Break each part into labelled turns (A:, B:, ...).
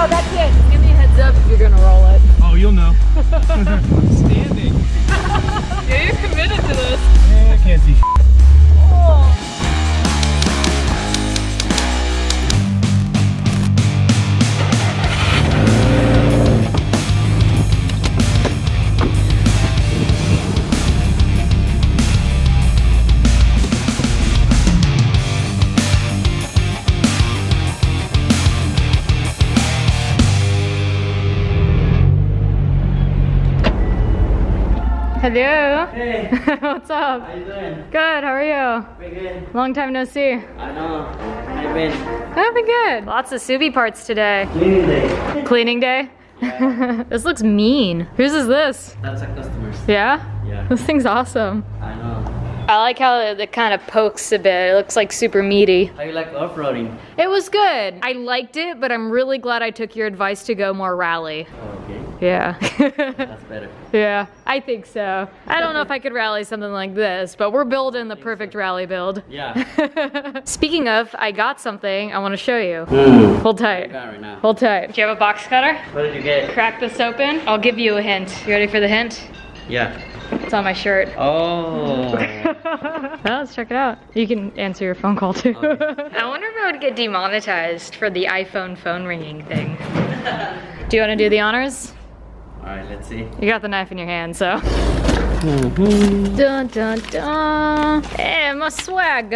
A: No, that's it. Just give me a heads up if you're gonna roll it.
B: Oh, you'll know. I'm standing.
A: Yeah, you're committed to this.
B: I can't see.
A: Oh. Hello.
C: Hey.
A: What's up?
C: How you doing?
A: Good, how are you?
C: Pretty good.
A: Long time no see.
C: I know. How you been?
A: I've been good. Lots of Subi parts today.
C: Cleaning day.
A: Cleaning day?
C: Yeah.
A: This looks mean. Whose is this?
C: That's our customers.
A: Yeah?
C: Yeah.
A: This thing's awesome.
C: I know.
A: I like how it kind of pokes a bit. It looks like super meaty.
C: How you like off-roading?
A: It was good. I liked it, but I'm really glad I took your advice to go more rally.
C: Oh, okay.
A: Yeah.
C: That's better.
A: Yeah, I think so. I don't know if I could rally something like this, but we're building the perfect rally build.
C: Yeah.
A: Speaking of, I got something I want to show you. Hold tight.
C: Got it right now.
A: Hold tight. Do you have a box cutter?
C: What did you get?
A: Crack this open. I'll give you a hint. You ready for the hint?
C: Yeah.
A: It's on my shirt.
C: Oh.
A: Well, let's check it out. You can answer your phone call too.
C: Okay.
A: I wonder if I would get demonetized for the iPhone phone ringing thing. Do you want to do the honors?
C: Alright, let's see.
A: You got the knife in your hand, so. Dun dun dun. Hey, my swag.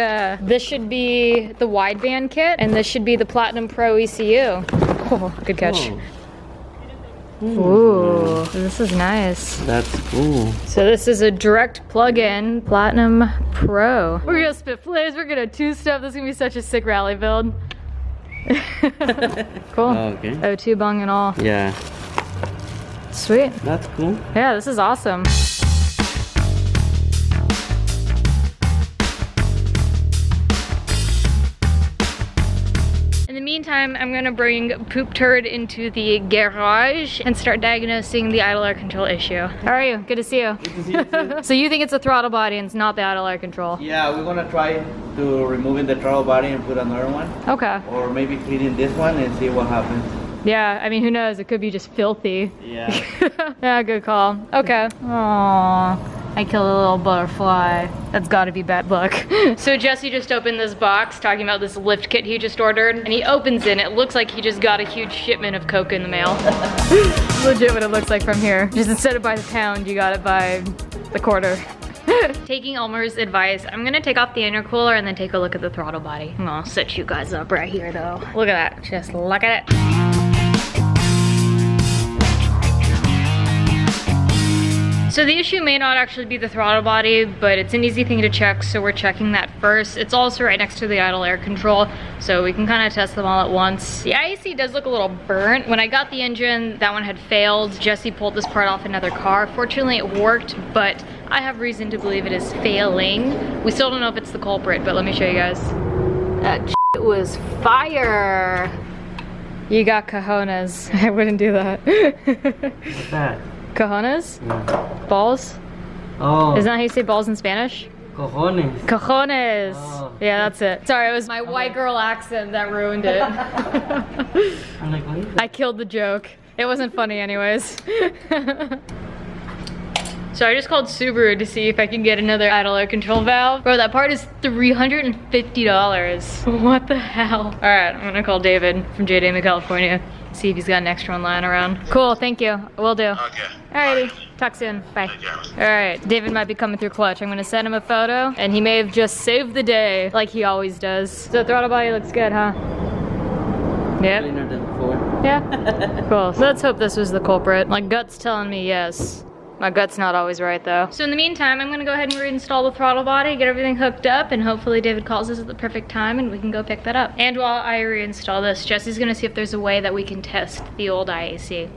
A: This should be the wideband kit, and this should be the Platinum Pro ECU. Oh, good catch. Ooh, this is nice.
C: That's cool.
A: So this is a direct plug-in Platinum Pro. We're gonna spit flares, we're gonna two-step. This is gonna be such a sick rally build. Cool.
C: Oh, okay.
A: O2 bung and all.
C: Yeah.
A: Sweet.
C: That's cool.
A: Yeah, this is awesome. In the meantime, I'm gonna bring Poop Turd into the garage and start diagnosing the idle air control issue. How are you? Good to see you.
C: Good to see you too.
A: So you think it's a throttle body and it's not the idle air control?
C: Yeah, we're gonna try to removing the throttle body and put another one.
A: Okay.
C: Or maybe cleaning this one and see what happens.
A: Yeah, I mean, who knows? It could be just filthy.
C: Yeah.
A: Yeah, good call. Okay. Aww. I killed a little butterfly. That's gotta be bad luck. So Jesse just opened this box talking about this lift kit he just ordered, and he opens it and it looks like he just got a huge shipment of Coke in the mail. Legit what it looks like from here. Just instead of by the pound, you got it by the quarter. Taking Elmer's advice, I'm gonna take off the intercooler and then take a look at the throttle body. I'm gonna set you guys up right here though. Look at that, just look at it. So the issue may not actually be the throttle body, but it's an easy thing to check, so we're checking that first. It's also right next to the idle air control, so we can kind of test them all at once. The IAC does look a little burnt. When I got the engine, that one had failed. Jesse pulled this part off another car. Fortunately, it worked, but I have reason to believe it is failing. We still don't know if it's the culprit, but let me show you guys. That shit was fire. You got cojones. I wouldn't do that.
C: What's that?
A: Cojones?
C: Yeah.
A: Balls?
C: Oh.
A: Isn't that how you say balls in Spanish?
C: Cojones.
A: Cojones.
C: Oh.
A: Yeah, that's it. Sorry, it was my white girl accent that ruined it.
C: I'm like, what is that?
A: I killed the joke. It wasn't funny anyways. So I just called Subaru to see if I can get another idle air control valve. Bro, that part is $350. What the hell? All right, I'm gonna call David from JDM California. See if he's got an extra one lying around. Cool, thank you. Will do.
D: Okay.
A: Alrighty, talk soon. Bye.
D: Take care.
A: Alright, David might be coming through clutch. I'm gonna send him a photo, and he may have just saved the day, like he always does. So the throttle body looks good, huh? Yep.
C: Cleaner than before.
A: Yeah? Cool. So let's hope this was the culprit. My gut's telling me yes. My gut's not always right though. So in the meantime, I'm gonna go ahead and reinstall the throttle body, get everything hooked up, and hopefully David calls us at the perfect time and we can go pick that up. And while I reinstall this, Jesse's gonna see if there's a way that we can test the old IAC.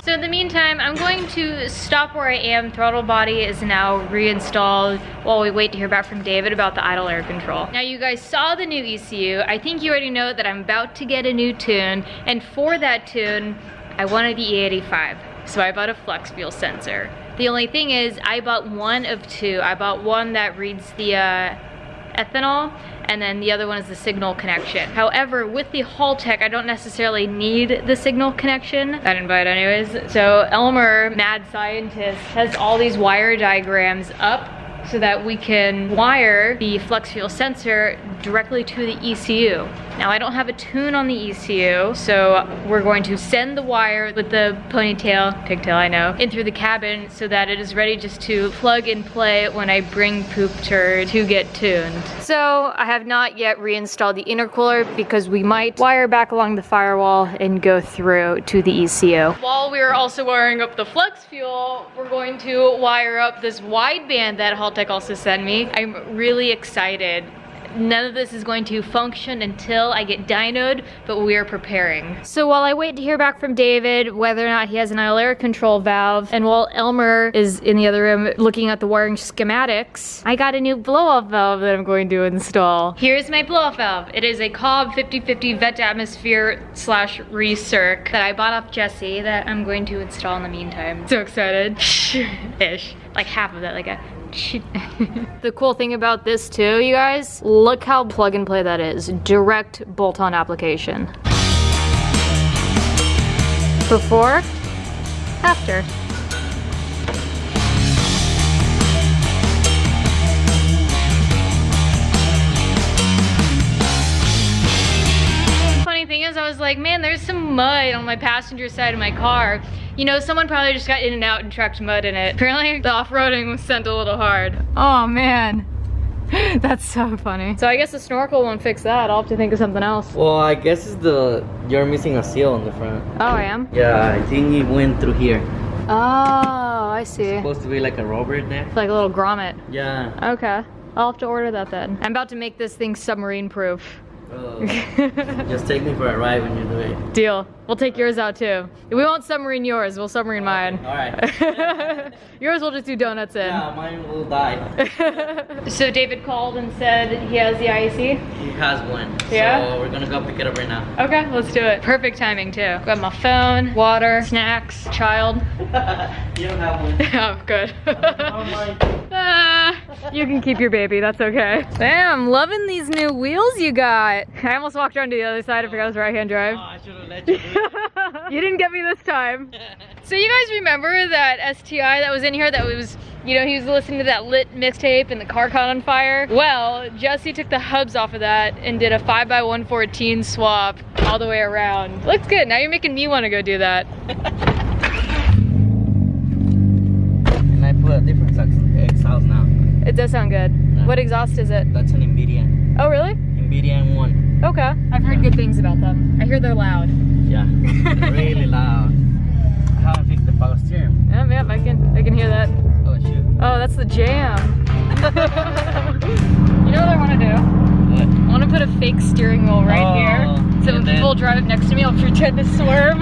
A: So in the meantime, I'm going to stop where I am. Throttle body is now reinstalled while we wait to hear back from David about the idle air control. Now you guys saw the new ECU. I think you already know that I'm about to get a new tune, and for that tune, I wanted the E85. So I bought a flex fuel sensor. The only thing is I bought one of two. I bought one that reads the ethanol, and then the other one is the signal connection. However, with the Haltech, I don't necessarily need the signal connection. I didn't buy it anyways. So Elmer, mad scientist, has all these wire diagrams up so that we can wire the flex fuel sensor directly to the ECU. Now I don't have a tune on the ECU, so we're going to send the wire with the pigtail I know, in through the cabin so that it is ready just to plug and play when I bring Poop Turd to get tuned. So I have not yet reinstalled the intercooler because we might wire back along the firewall and go through to the ECU. While we are also wiring up the flex fuel, we're going to wire up this wideband that Haltech also sent me. I'm really excited. None of this is going to function until I get dynoed, but we are preparing. So while I wait to hear back from David whether or not he has an idle air control valve, and while Elmer is in the other room looking at the wiring schematics, I got a new blow-off valve that I'm going to install. Here's my blow-off valve. It is a Cobb 50/50 vent atmosphere / recirc that I bought off Jesse that I'm going to install in the meantime. So excited. Ish. Like half of that, like a the cool thing about this too, you guys, look how plug and play that is. Direct bolt-on application. Before, after. Funny thing is, I was like, man, there's some mud on my passenger side of my car. You know, someone probably just got in and out and tracked mud in it. Apparently, the off-roading was sent a little hard. Oh, man. That's so funny. So I guess the snorkel won't fix that. I'll have to think of something else.
C: Well, I guess it's you're missing a seal on the front.
A: Oh, I am?
C: Yeah, I think it went through here.
A: Oh, I see.
C: It's supposed to be like a rubber there.
A: Like a little grommet.
C: Yeah.
A: Okay. I'll have to order that then. I'm about to make this thing submarine proof.
C: Just take me for a ride when you do it.
A: Deal. We'll take yours out too. We won't submarine yours, we'll submarine mine.
C: Alright.
A: Yours will just do donuts in.
C: Yeah, mine will die.
A: So David called and said he has the IEC?
C: He has one.
A: Yeah?
C: So we're gonna go pick it up right now.
A: Okay, let's do it. Perfect timing too. Got my phone, water, snacks, child.
C: You don't have one.
A: Oh, good.
C: Oh
A: You can keep your baby, that's okay. Damn, I'm loving these new wheels you got. I almost walked around to the other side. I forgot it was right-hand drive.
C: Oh, I should have let you do it.
A: You didn't get me this time. So you guys remember that STI that was in here that was, you know, he was listening to that Lit mixtape and the car caught on fire? Well, Jesse took the hubs off of that and did a 5x114 swap all the way around. Looks good. Now you're making me want to go do that.
C: And I put a different exhaust now.
A: It does sound good.
C: Yeah.
A: What exhaust is it?
C: That's an NVIDIA.
A: Oh, really?
C: NVIDIA M1.
A: Okay. I've heard good things about them. I hear they're loud.
C: Yeah, really loud. I haven't fixed the power steering.
A: Yep, I can hear that.
C: Oh shoot.
A: Oh, that's the jam. You know what I want to do?
C: What?
A: I want to put a fake steering wheel right here. So when people drive next to me, I'll pretend to swerve.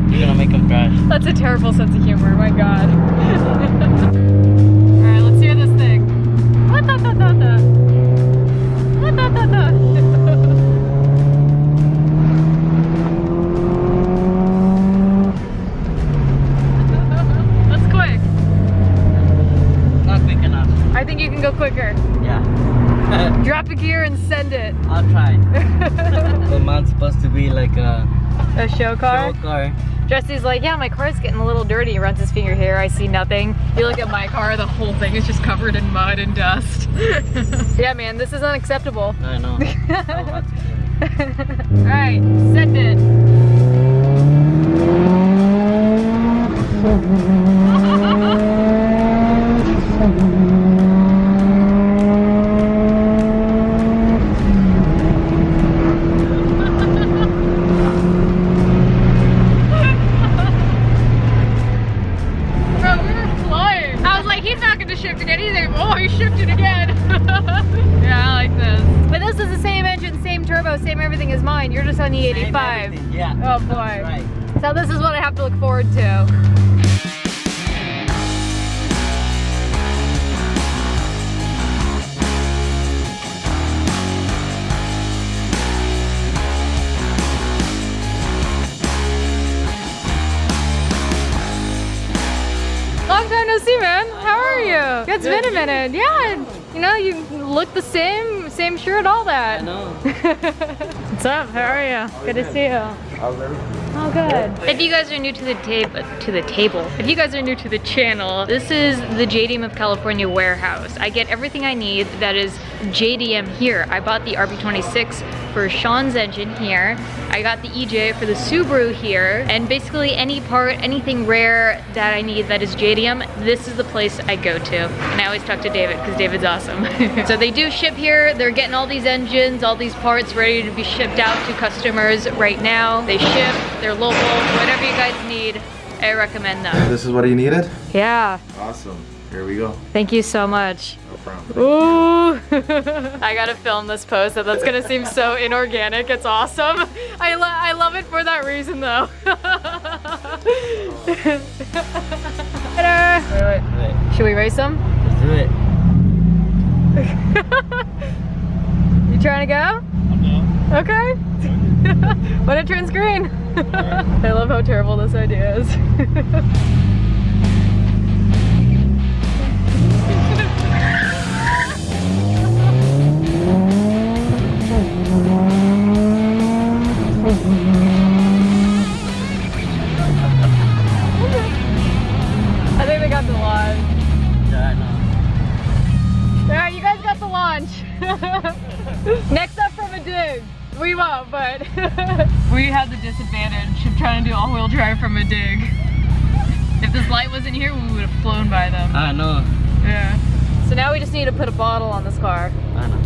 C: You're gonna make them crash.
A: That's a terrible sense of humor, my god. Alright, let's hear this thing. What da da da da? What da da da? That's quick.
C: Not quick enough.
A: I think you can go quicker.
C: Yeah.
A: Drop a gear and send it.
C: I'll try. The mounts supposed to be like a
A: show car?
C: show car.
A: Jesse's like, yeah, my car's getting a little dirty. He runs his finger here. I see nothing. You look at my car, the whole thing is just covered in mud and dust. Yeah, man, this is unacceptable.
C: I know.
A: Alright, send it. Same everything as mine. You're just on the 85.
C: Yeah.
A: Oh boy.
C: Right.
A: So this is what I have to look forward to. Long time no see, It's been a minute. Yeah, you know, you look the same shirt, all that.
C: I know.
A: What's up? How are you? Good to see you. Oh, good. If you guys are new to the table, if you guys are new to the channel, this is the JDM of California warehouse. I get everything I need that is JDM here. I bought the RB26 for Sean's engine here. I got the EJ for the Subaru here, and basically any part, anything rare that I need that is JDM, this is the place I go to. And I always talk to David because David's awesome. So they do ship here. They're getting all these engines, all these parts ready to be shipped out to customers right now. They ship, they're local, whatever you guys need, I recommend them.
D: This is what you needed?
A: Yeah.
D: Awesome. Here we go.
A: Thank you so much.
D: No problem.
A: Ooh. I gotta film this post, so that's gonna seem so inorganic. It's awesome. I love it for that reason though.
C: Wait.
A: Should we race them?
C: Let's do it.
A: You trying to go?
B: No.
A: Okay. When it turns green. I love how terrible this idea is. I think they got the launch.
C: Yeah, I know.
A: Alright, you guys got the launch. Next up from a dig. We won't, but we had the disadvantage of trying to do all-wheel drive from a dig. If this light wasn't here, we would have flown by them.
C: I know.
A: Yeah. So now we just need to put a bottle on this car.
C: I know.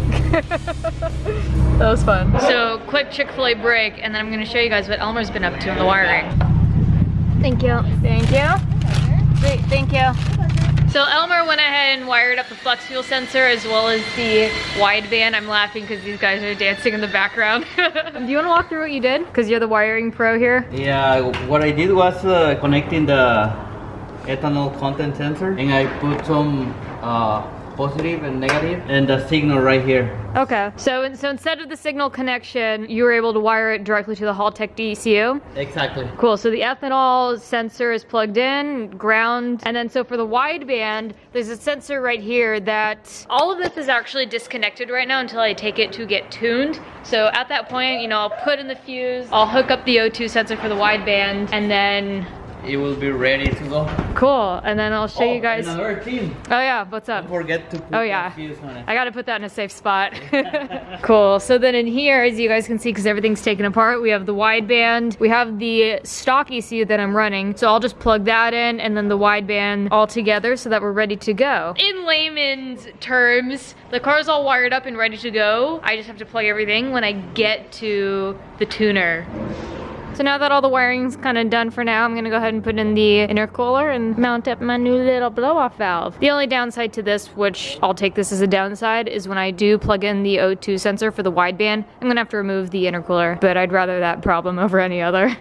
A: That was fun. So quick Chick-fil-A break, and then I'm gonna show you guys what Elmer's been up to in the wiring. Thank you. Thank you. Great, thank you. So Elmer went ahead and wired up the flex fuel sensor as well as the wideband. I'm laughing because these guys are dancing in the background. Do you want to walk through what you did? Because you're the wiring pro here.
C: Yeah, what I did was connecting the ethanol content sensor, and I put some positive and negative and the signal right here.
A: Okay, so instead of the signal connection, you were able to wire it directly to the Haltech DECU?
C: Exactly.
A: Cool, so the ethanol sensor is plugged in, ground, and then so for the wideband, there's a sensor right here that all of this is actually disconnected right now until I take it to get tuned. So at that point, you know, I'll put in the fuse, I'll hook up the O2 sensor for the wideband, and then
C: It will be ready to go.
A: cool, and then I'll show you guys.
C: Another thing.
A: Oh yeah, what's up?
C: Don't forget to put
A: Oh yeah,
C: the fuse on it.
A: I gotta put that in a safe spot. Cool, so then in here, as you guys can see, because everything's taken apart, we have the wideband, we have the stock ECU that I'm running, so I'll just plug that in and then the wideband all together so that we're ready to go. In layman's terms, the car's all wired up and ready to go. I just have to plug everything when I get to the tuner. So now that all the wiring's kind of done for now, I'm gonna go ahead and put in the intercooler and mount up my new little blow-off valve. The only downside to this, which I'll take this as a downside, is when I do plug in the O2 sensor for the wideband, I'm gonna have to remove the intercooler, but I'd rather that problem over any other.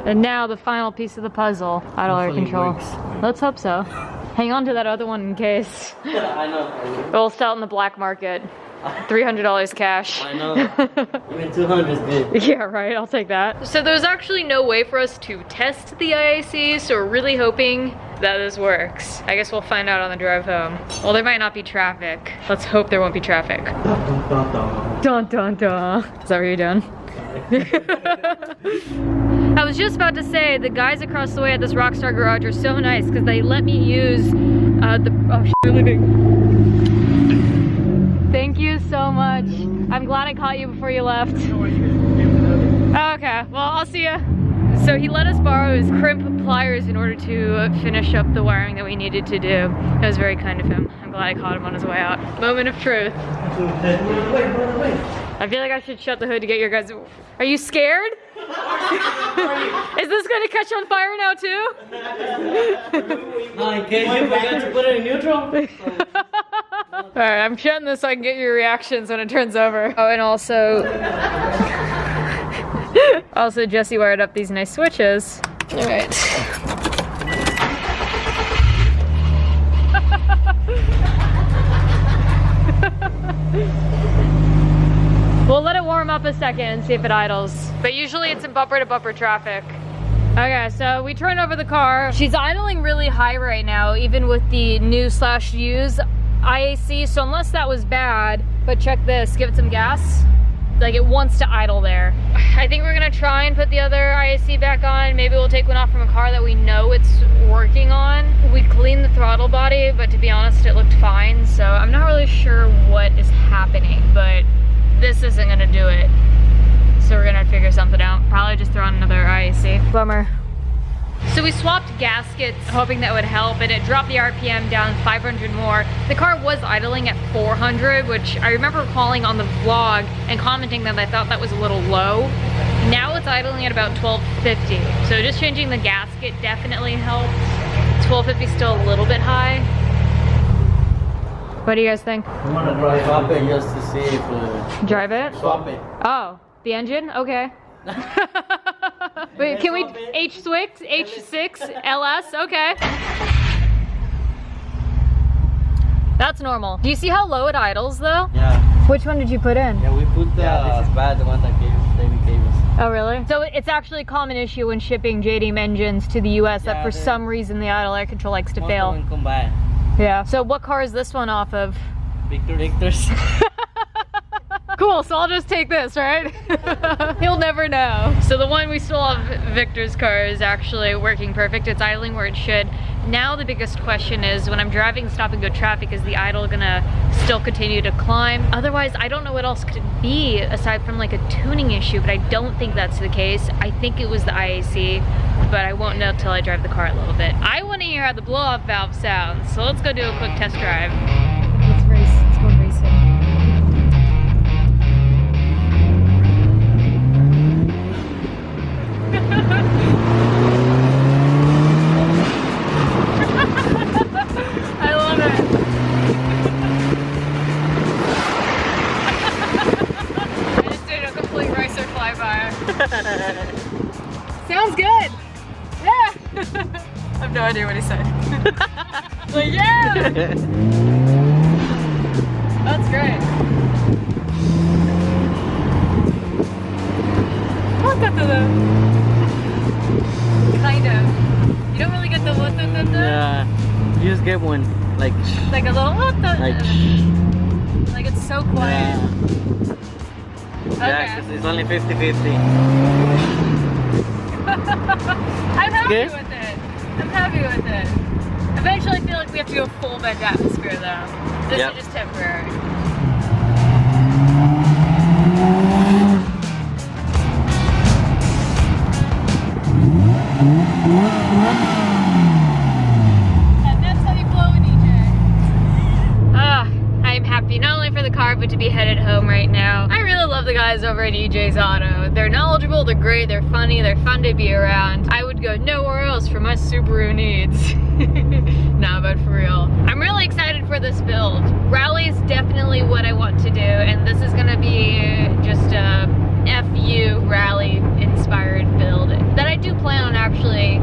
A: And now the final piece of the puzzle, idle air
C: Hopefully it
A: control.
C: works.
A: Let's hope so. Hang on to that other one in case.
C: I know.
A: It'll sell in the black market. $300 cash.
C: I know. Even 200 is good.
A: Yeah, right, I'll take that. So there's actually no way for us to test the IAC, so we're really hoping that this works. I guess we'll find out on the drive home. Well, there might not be traffic. Let's hope there won't be traffic. Dun dun dun. Is that what you're doing? I was just about to say, the guys across the way at this Rockstar garage are so nice because they let me use oh shit, they're leaving. Thank you so much. I'm glad I caught you before you left. Oh, okay, well, I'll see ya. So he let us borrow his crimp pliers in order to finish up the wiring that we needed to do. It was very kind of him. I'm glad I caught him on his way out. Moment of truth. I feel like I should shut the hood to get your guys. Are you scared? Is this gonna catch on fire now too?
C: In case you forgot to put it in neutral.
A: Alright, I'm shutting this so I can get your reactions when it turns over. Oh, and also Jesse wired up these nice switches. Alright. We'll let it warm up a second and see if it idles. But usually it's in bumper to bumper traffic. Okay, so we turned over the car. She's idling really high right now, even with the new/used IAC, so unless that was bad, but check this, give it some gas. Like it wants to idle there. I think we're gonna try and put the other IAC back on. Maybe we'll take one off from a car that we know it's working on. We cleaned the throttle body, but to be honest, it looked fine. So I'm not really sure what is happening, but this isn't gonna do it. So we're gonna figure something out. Probably just throw on another IAC. Bummer. So we swapped gaskets, hoping that would help, and it dropped the RPM down 500 more. The car was idling at 400, which I remember calling on the vlog and commenting that I thought that was a little low. Now it's idling at about 1250. So just changing the gasket definitely helped. 1250 is still a little bit high. What do you guys think?
C: I'm gonna swap it just to see if...
A: Drive it?
C: Swap it.
A: Oh, the engine? Okay. Wait, can we H6 LS? Okay. That's normal. Do you see how low it idles though?
C: Yeah.
A: Which one did you put in?
C: Yeah, we put the... this is bad, the one that David gave us.
A: Oh really? So it's actually a common issue when shipping JDM engines to the US that for some reason the idle air control likes to fail.
C: Combined.
A: Yeah. So what car is this one off of?
C: Victor's.
A: Cool, so I'll just take this, right? He'll never know. So the one we stole off Victor's car is actually working perfect. It's idling where it should. Now the biggest question is, when I'm driving stop and go traffic, is the idle gonna still continue to climb? Otherwise, I don't know what else could it be aside from like a tuning issue, but I don't think that's the case. I think it was the IAC, but I won't know till I drive the car a little bit. I wanna hear how the blow-off valve sounds, so let's go do a quick test drive. Let's race, let's go racing. I love it. I just did a complete racer flyby. Sounds good. Yeah. I have no idea what he said. Like, yeah. That's great. Look at the. Kind of. You don't really get the what the.
C: Yeah. You just get one, like
A: a little what the. Like it's so quiet.
C: Yeah, because it's only 50-50.
A: I'm happy
C: Good?
A: with it. I'm happy with it. Eventually I feel like we have to go full vent atmosphere though. This is just temporary. And that's how you blow an EJ. I'm happy not only for the car, but to be headed home right now. I really love the guys over at EJ's Auto. They're knowledgeable, they're great, they're funny, they're fun to be around. I would go nowhere else for my Subaru needs. Nah, but for real. I'm really excited for this build. Rally's definitely what I want to do, and this is gonna be just a FU rally inspired build that I do plan on actually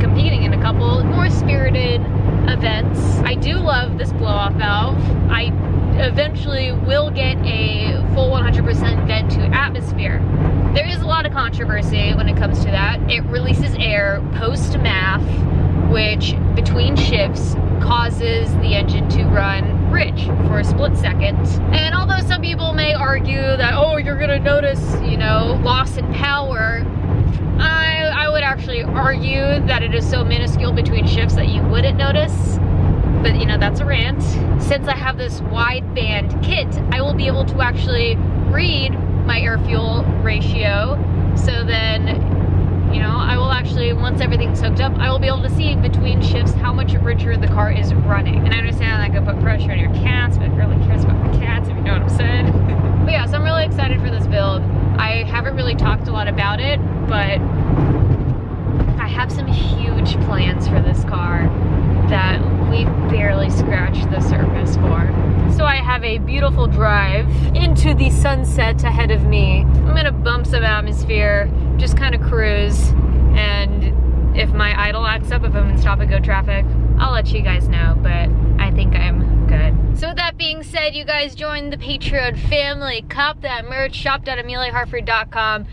A: competing in a couple more spirited events. I do love this blow-off valve. I eventually will get a full 100% vent to atmosphere. There is a lot of controversy when it comes to that. It releases air post-MAF, which between shifts causes the engine to run rich for a split second. And although some people may argue that, oh, you're gonna notice, you know, loss in power, I would actually argue that it is so minuscule between shifts that you wouldn't notice. But you know, that's a rant. Since I have this wide band kit, I will be able to actually read my air fuel ratio. So then, you know, I will actually, once everything's hooked up, I will be able to see between shifts how much richer the car is running. And I understand that I could put pressure on your cats, but who really cares about the cats, if you know what I'm saying? But yeah, so I'm really excited for this build. I haven't really talked a lot about it, but I have some huge plans for this car that we've barely scratched the surface for. So I have a beautiful drive into the sunset ahead of me. I'm gonna bump some atmosphere, just kind of cruise, and if my idle acts up, if I'm in stop and go traffic, I'll let you guys know, but I think I'm good. So with that being said, you guys join the Patreon family, cop that merch, shop.ameliaharford.com.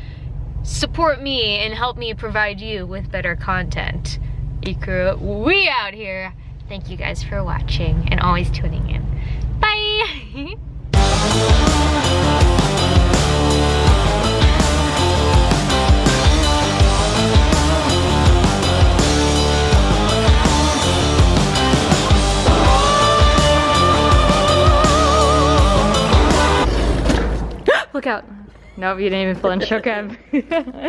A: support me and help me provide you with better content. Ecrew, we out here. Thank you guys for watching and always tuning in. Bye! Look out. Nope, you didn't even flinch. Okay.